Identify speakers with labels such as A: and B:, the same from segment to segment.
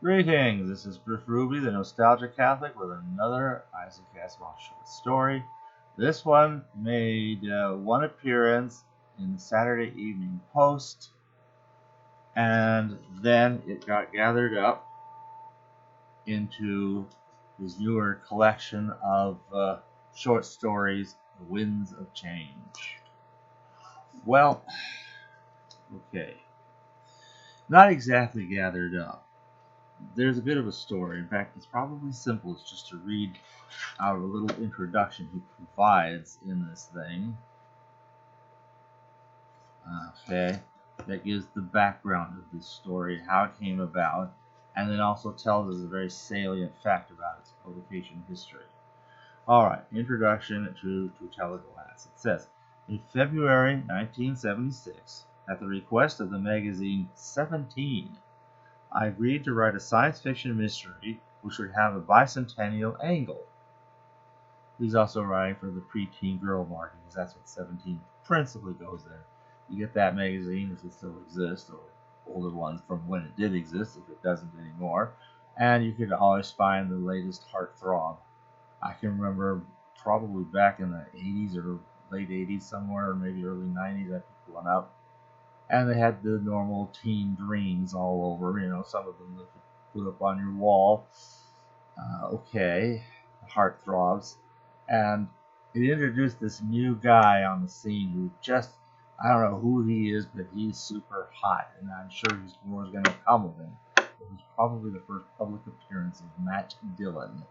A: Greetings, this is Griff Ruby, the Nostalgia Catholic, with another Isaac Asimov short story. This one made one appearance in the Saturday Evening Post, and then it got gathered up into his newer collection of short stories, The Winds of Change. Well, okay, not exactly gathered up. There's a bit of a story. In fact, it's probably simplest just to read out a little introduction he provides in this thing. Okay, that gives the background of this story, how it came about, and then also tells us a very salient fact about its publication history. Alright, introduction to Teleglass. It says, in February 1976, at the request of the magazine 17, I agreed to write a science fiction mystery which would have a bicentennial angle. He's also writing for the preteen girl market, because that's what 17 principally goes there. You get that magazine if it still exists, or older ones from when it did exist, if it doesn't anymore. And you could always find the latest heartthrob. I can remember probably back in the 80s or late 80s somewhere, or maybe early 90s, I picked one up. And they had the normal teen dreams all over, some of them that you put up on your wall. Heartthrobs. And it introduced this new guy on the scene who just, I don't know who he is, but he's super hot, and I'm sure more is going to come of him. It was probably the first public appearance of Matt Dillon.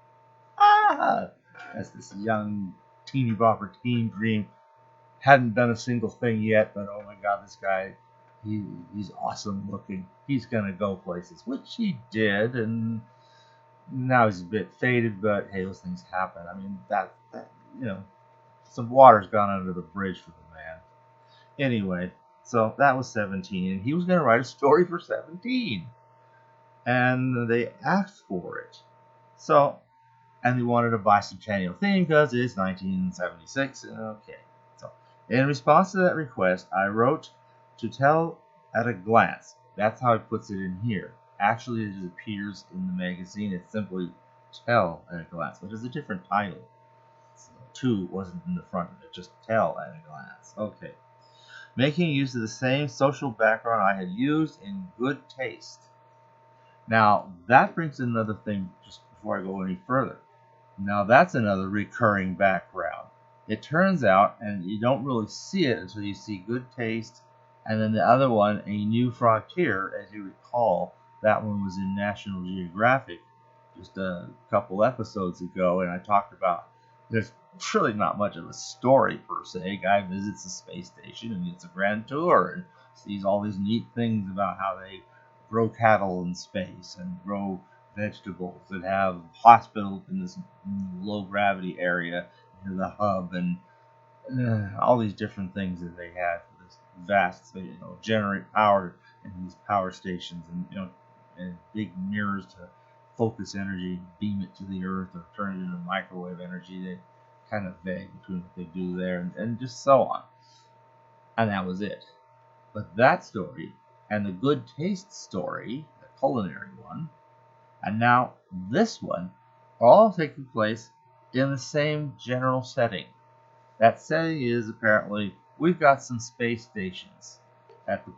A: That's this young teeny bopper teen dream. Hadn't done a single thing yet, but oh my god, this guy, he's awesome looking. He's gonna go places, which he did, and now he's a bit faded, but hey, those things happen. I mean, that some water's gone under the bridge for the man. Anyway, so that was 17, and he was gonna write a story for 17, and they asked for it. So, and they wanted a bicentennial theme because it's 1976. Okay. In response to that request, I wrote to tell at a glance. That's how he puts it in here. Actually, it appears in the magazine. It's simply Tell at a Glance, but it's a different title. So, 2 wasn't in the front of it, just Tell at a Glance. Okay. Making use of the same social background I had used in Good Taste. Now, that brings another thing just before I go any further. Now, that's another recurring background. It turns out, and you don't really see it until you see Good Taste, and then the other one, A New Frontier, as you recall, that one was in National Geographic just a couple episodes ago, and I talked about there's really not much of a story per se. Guy visits the space station and gets a grand tour and sees all these neat things about how they grow cattle in space and grow vegetables and have hospitals in this low gravity area near the hub, and all these different things that they had for this vast, generate power in these power stations, and big mirrors to focus energy, beam it to the earth, or turn it into microwave energy. They kind of vague between what they do there, and just so on. And that was it. But that story and the Good Taste story, the culinary one, and now this one are all taking place in the same general setting. That setting is apparently we've got some space stations. At the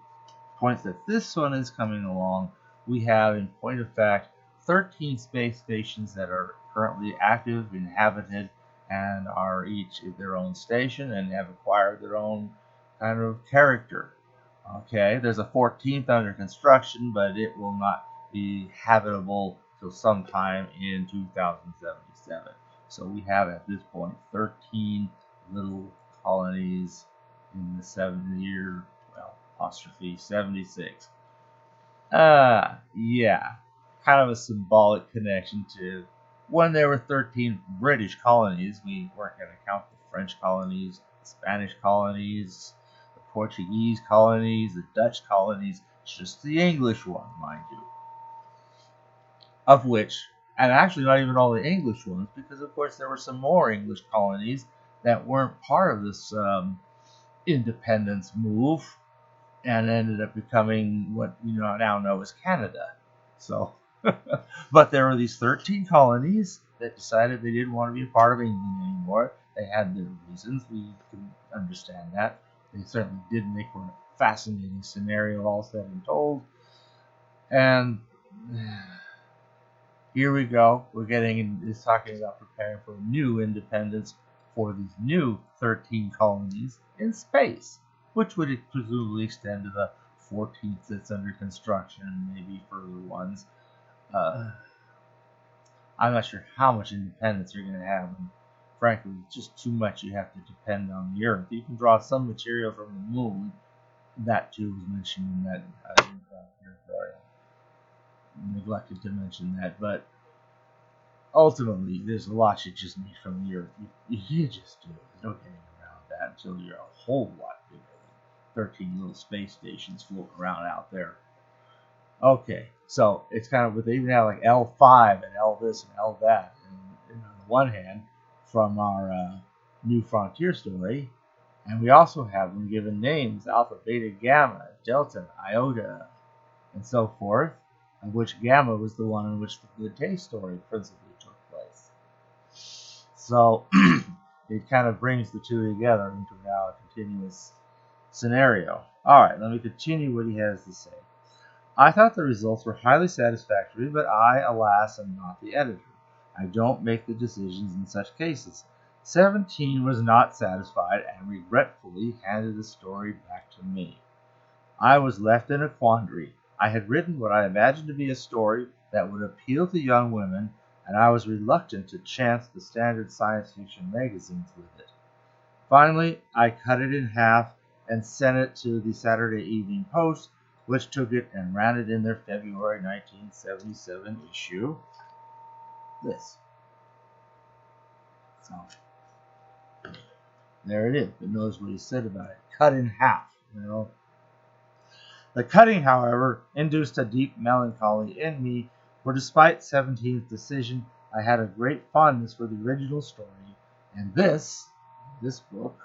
A: point that this one is coming along, we have, in point of fact, 13 space stations that are currently active, inhabited, and are each at their own station and have acquired their own kind of character. Okay, there's a 14th under construction, but it will not be habitable till sometime in 2077. So we have at this point 13 little colonies in the 76. Yeah, kind of a symbolic connection to when there were 13 British colonies. We weren't going to count the French colonies, the Spanish colonies, the Portuguese colonies, the Dutch colonies, just the English one, mind you. Of which, and actually not even all the English ones, because of course there were some more English colonies that weren't part of this independence move, and ended up becoming what we now know as Canada. So But there were these 13 colonies that decided they didn't want to be a part of England anymore. They had their reasons. We can understand that. They certainly did make for a fascinating scenario, all said and told. And here we go. We're it's talking about preparing for new independence for these new 13 colonies in space, which would presumably extend to the 14th that's under construction and maybe further ones. I'm not sure how much independence you're going to have, and frankly, it's just too much you have to depend on the Earth. You can draw some material from the Moon. That too was mentioned in that. Neglected to mention that, but ultimately, there's a lot you just need from the Earth. You just do it. There's no getting around that until you're a whole lot bigger than 13 little space stations floating around out there. Okay, so it's kind of, they even have like L5 and L this and L that. And on the one hand, from our New Frontier story, and we also have them given names: Alpha, Beta, Gamma, Delta, Iota, and so forth, of which Gamma was the one in which the Good Taste story principally took place. So it kind of brings the two together into now a continuous scenario. All right, let me continue what he has to say. I thought the results were highly satisfactory, but I, alas, am not the editor. I don't make the decisions in such cases. 17 was not satisfied and regretfully handed the story back to me. I was left in a quandary. I had written what I imagined to be a story that would appeal to young women, and I was reluctant to chance the standard science fiction magazines with it. Finally, I cut it in half and sent it to the Saturday Evening Post, which took it and ran it in their February 1977 issue. This. So, there it is. But notice what he said about it. Cut in half, you know. The cutting, however, induced a deep melancholy in me, for despite 17's decision, I had a great fondness for the original story, and this book,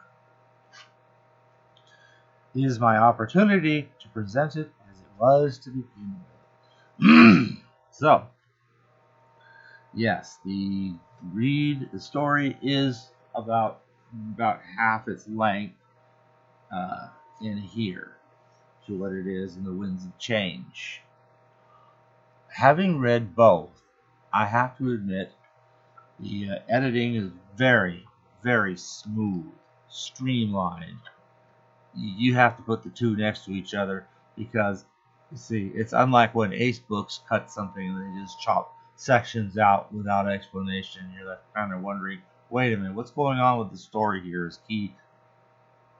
A: is my opportunity to present it as it was to begin with. So, yes, the story is about half its length in here to what it is in The Winds of Change. Having read both, I have to admit the editing is very, very smooth, streamlined. You have to put the two next to each other because, you see, it's unlike when Ace Books cut something and they just chop sections out without explanation. You're left kind of wondering, wait a minute, what's going on with the story here? Is key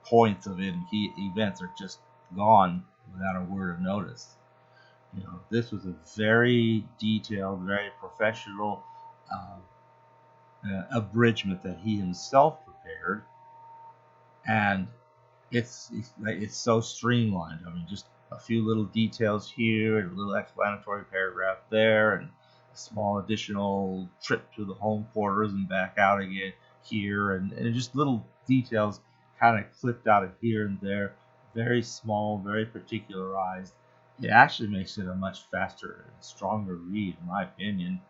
A: points of it and key events are just gone without a word of notice. You know, this was a very detailed, very professional abridgment that he himself prepared, and it's so streamlined. I mean, just a few little details here, and a little explanatory paragraph there, and a small additional trip to the home quarters and back out again here, and just little details kind of clipped out of here and there. Very small, very particularized. It actually makes it a much faster and stronger read, in my opinion.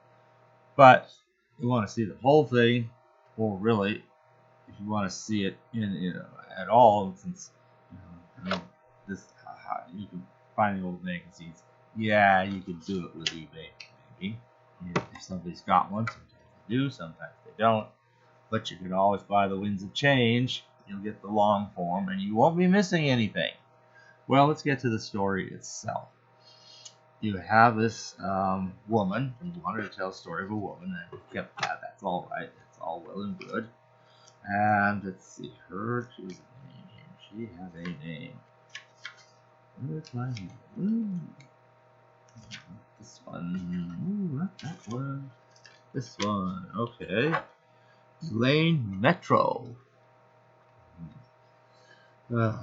A: But if you want to see the whole thing, or really, if you want to see it at all, since this you can find the old magazines. Yeah, you can do it with eBay, maybe. If somebody's got one, sometimes they do, sometimes they don't. But you can always buy The Winds of Change. You'll get the long form, and you won't be missing anything. Well, let's get to the story itself. You have this woman, and you wanted to tell a story of a woman, and you kept that. That's all right. That's all well and good. And let's see, she's a name here. She has a name. Where's my name? Ooh. This one. Ooh, not that one. This one. Okay. Elaine Metro. No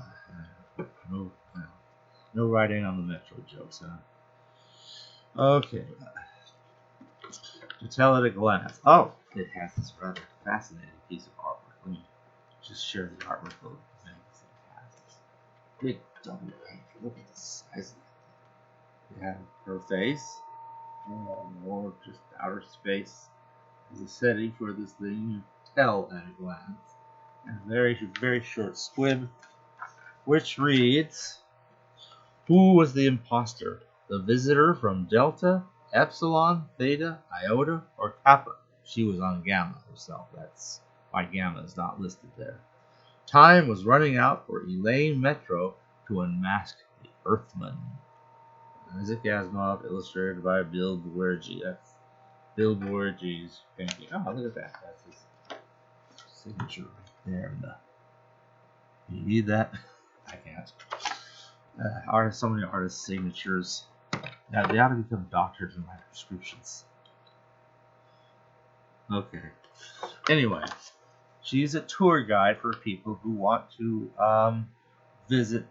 A: writing on the Metro jokes, huh? Okay. To tell at a glance. Oh, it has this rather fascinating piece of artwork. Let me just share the artwork of the magazine. It has this big double page. Look at the size of it. You have her face, or just outer space as a setting for this thing. You tell at a glance. And a very short squib, which reads, "Who was the imposter? The visitor from Delta, Epsilon, Theta, Iota, or Kappa?" She was on Gamma herself. That's why Gamma is not listed there. Time was running out for Elaine Metro to unmask the Earthman. Isaac Asimov, illustrated by Bill Boerge. That's Bill Boerge's painting. Oh, look at that. That's his signature right there. You need that? I can't. So many artists' signatures. Now, they ought to become doctors in my prescriptions. Okay. Anyway, she's a tour guide for people who want to visit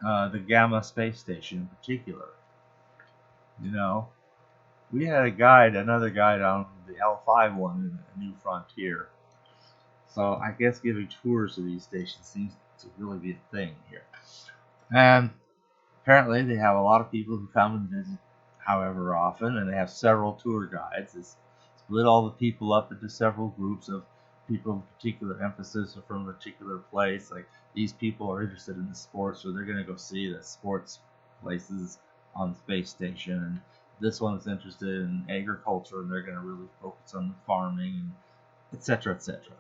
A: the Gamma space station in particular. You know, we had another guide on the L5 one in A New Frontier. So I guess giving tours to these stations seems to really be a thing here. And apparently they have a lot of people who come and visit however often, and they have several tour guides. They split all the people up into several groups of people of particular emphasis or from a particular place. Like, these people are interested in the sports, so they're going to go see the sports places on the space station. And this one's interested in agriculture, and they're going to really focus on the farming, etc., etc.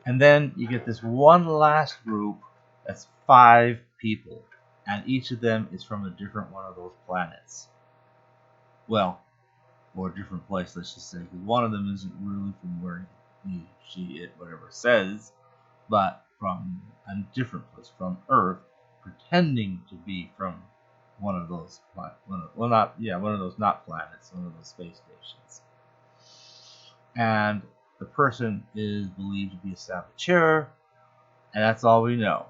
A: And then you get this one last group that's 5 people, and each of them is from a different one of those planets. Well, or a different place, let's just say, because one of them isn't really from where he, she, it, whatever says, but from a different place, from Earth, pretending to be from one of those, one of those not planets, one of those space stations. And the person is believed to be a saboteur, and that's all we know.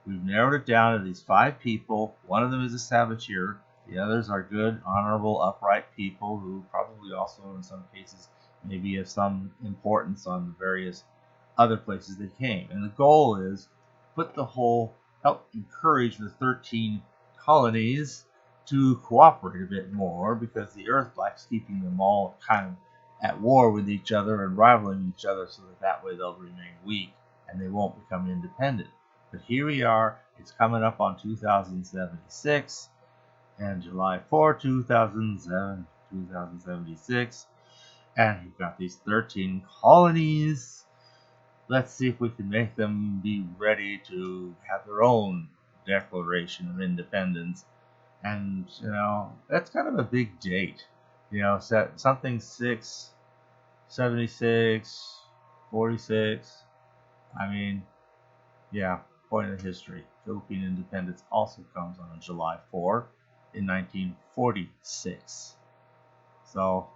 A: We've narrowed it down to these 5 people. One of them is a saboteur. The others are good, honorable, upright people who probably also, in some cases, maybe have some importance on the various other places they came. And the goal is help encourage the 13 colonies to cooperate a bit more, because the Earth likes keeping them all kind of at war with each other and rivaling each other, so that way they'll remain weak and they won't become independent. But here we are, it's coming up on 2076, and July 4, 2076, and you've got these 13 colonies. Let's see if we can make them be ready to have their own Declaration of Independence. And, that's kind of a big date. Something 6, 76, 46. I mean, yeah, point of history. Philippine independence also comes on July 4 in 1946. So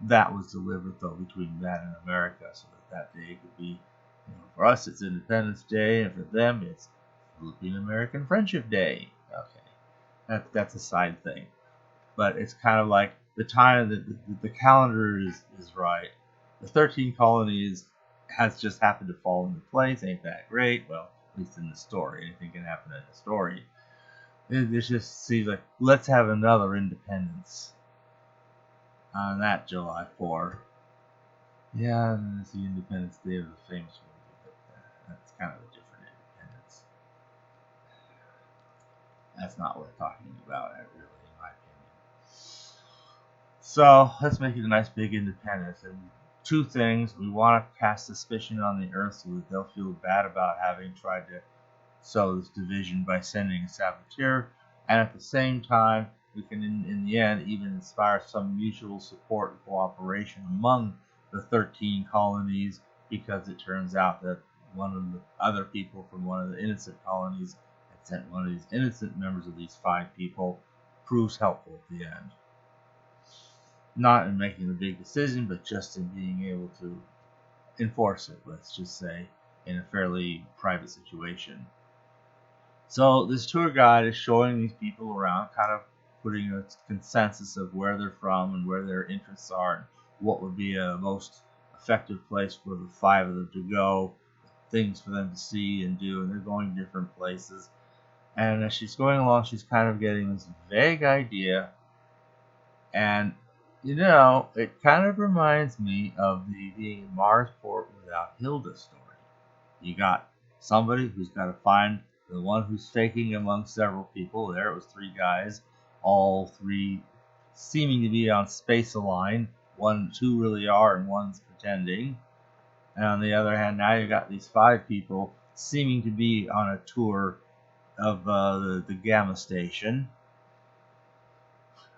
A: that was delivered, though, between that and America, so that day could be, for us it's Independence Day, and for them it's Philippine American Friendship Day. Okay, that's a side thing. But it's kind of like the time that the calendar is right. The 13 colonies has just happened to fall into place. Ain't that great? Well, at least in the story. Anything can happen in the story. It just seems like, let's have another independence on that July 4. Yeah, and it's the Independence Day of the famous movie, but that's kind of a different independence. That's not worth talking about, really, in my opinion. So let's make it a nice big independence. And 2 things: we want to cast suspicion on the Earth so that they'll feel bad about having tried to sow this division by sending a saboteur, and at the same time, we can, in the end, even inspire some mutual support and cooperation among the 13 colonies, because it turns out that one of the other people from one of the innocent colonies had sent one of these innocent members of these 5 people, proves helpful at the end. Not in making the big decision, but just in being able to enforce it, let's just say, in a fairly private situation. So this tour guide is showing these people around, kind of putting a consensus of where they're from and where their interests are, and what would be a most effective place for the 5 of them to go, things for them to see and do, and they're going different places. And as she's going along, she's kind of getting this vague idea And, you know, it kind of reminds me of the Marsport Without Hilda story. You got somebody who's got to find the one who's faking among several people. There it was three guys, all three seeming to be on space aligned. Two really are, and one's pretending. And on the other hand, now you got these five people seeming to be on a tour of the Gamma Station.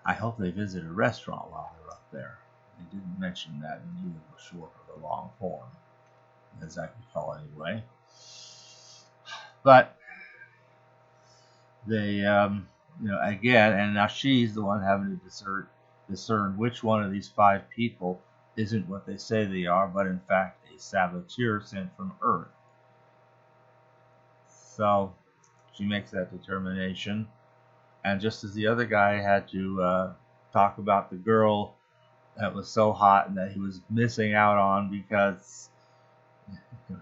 A: I hope they visit a restaurant while they're up there. They didn't mention that in either the short or the long form, as I can call anyway. But they, again, and now she's the one having to discern which one of these five people isn't what they say they are, but in fact a saboteur sent from Earth. So she makes that determination. And just as the other guy had to talk about the girl that was so hot and that he was missing out on because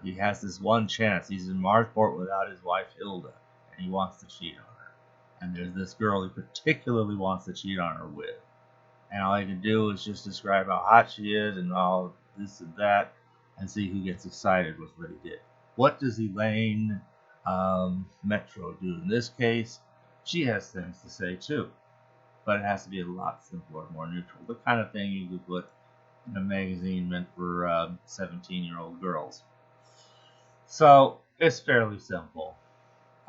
A: he has this one chance. He's in Marsport without his wife Hilda, and he wants to cheat on her. And there's this girl he particularly wants to cheat on her with. And all he can do is just describe how hot she is and all this and that, and see who gets excited with what he did. What does Elaine Metro do in this case? She has things to say too, but it has to be a lot simpler, more neutral. The kind of thing you could put in a magazine meant for 17-year-old girls. So it's fairly simple.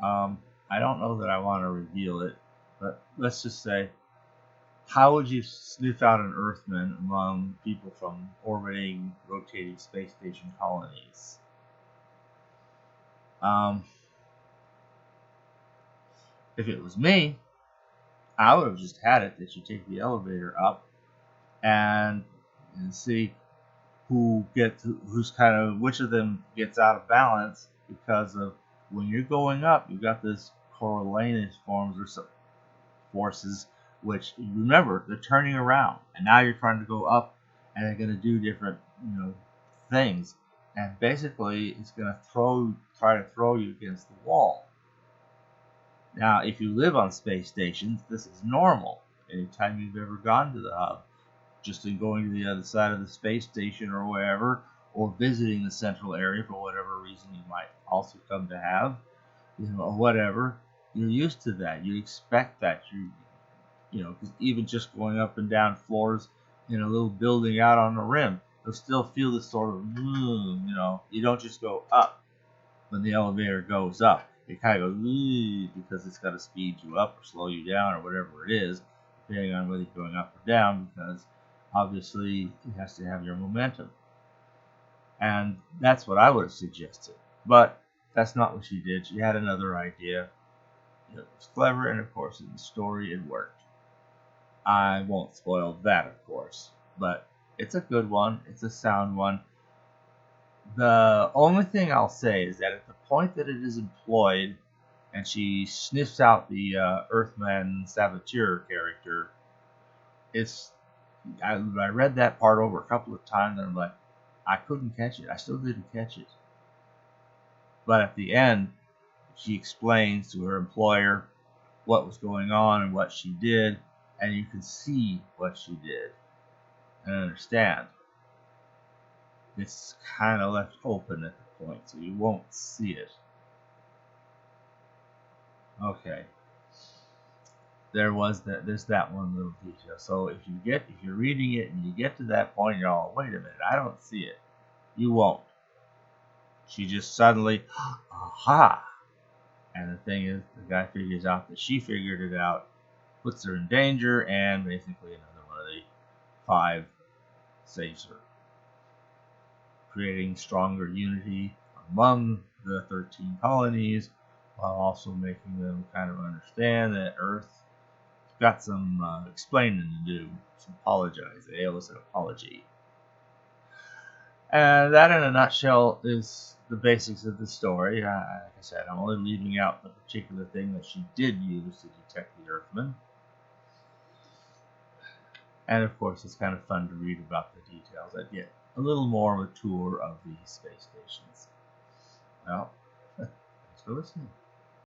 A: I don't know that I want to reveal it, but let's just say, how would you sniff out an Earthman among people from orbiting, rotating space station colonies? If it was me, I would have just had it that you take the elevator up and see which of them gets out of balance, because of when you're going up, you've got this Coriolanus forces, which, remember, they're turning around, and now you're trying to go up, and they're going to do different, things, and basically it's going to try to throw you against the wall. Now, if you live on space stations, this is normal. Anytime you've ever gone to the hub, just in going to the other side of the space station or wherever, or visiting the central area for whatever reason you might also come to have, or whatever, you're used to that. You expect that. Because even just going up and down floors in a little building out on the rim, you'll still feel this sort of, you don't just go up when the elevator goes up. It kind of goes, because it's got to speed you up or slow you down or whatever it is, depending on whether you're going up or down, because obviously it has to have your momentum. And that's what I would have suggested. But that's not what she did. She had another idea. It was clever, and of course in the story it worked. I won't spoil that, of course, but it's a good one. It's a sound one. The only thing I'll say is that at the point that it is employed and she sniffs out the Earthman saboteur character, I read that part over a couple of times and I'm like, I couldn't catch it. I still didn't catch it. But at the end, she explains to her employer what was going on and what she did, and you can see what she did and understand. It's kind of left open at the point, so you won't see it. Okay. There's that one little detail. So if you're reading it and you get to that point, you're all, wait a minute, I don't see it. You won't. She just suddenly, aha! And the thing is, the guy figures out that she figured it out, puts her in danger, and basically another one of the five saves her, creating stronger unity among the 13 colonies, while also making them kind of understand that Earth got some explaining to do, some apologize. They owe us an apology. And that, in a nutshell, is the basics of the story. Like I said, I'm only leaving out the particular thing that she did use to detect the Earthman. And of course, it's kind of fun to read about the details. I get a little more of a tour of the space stations. Well, thanks for listening.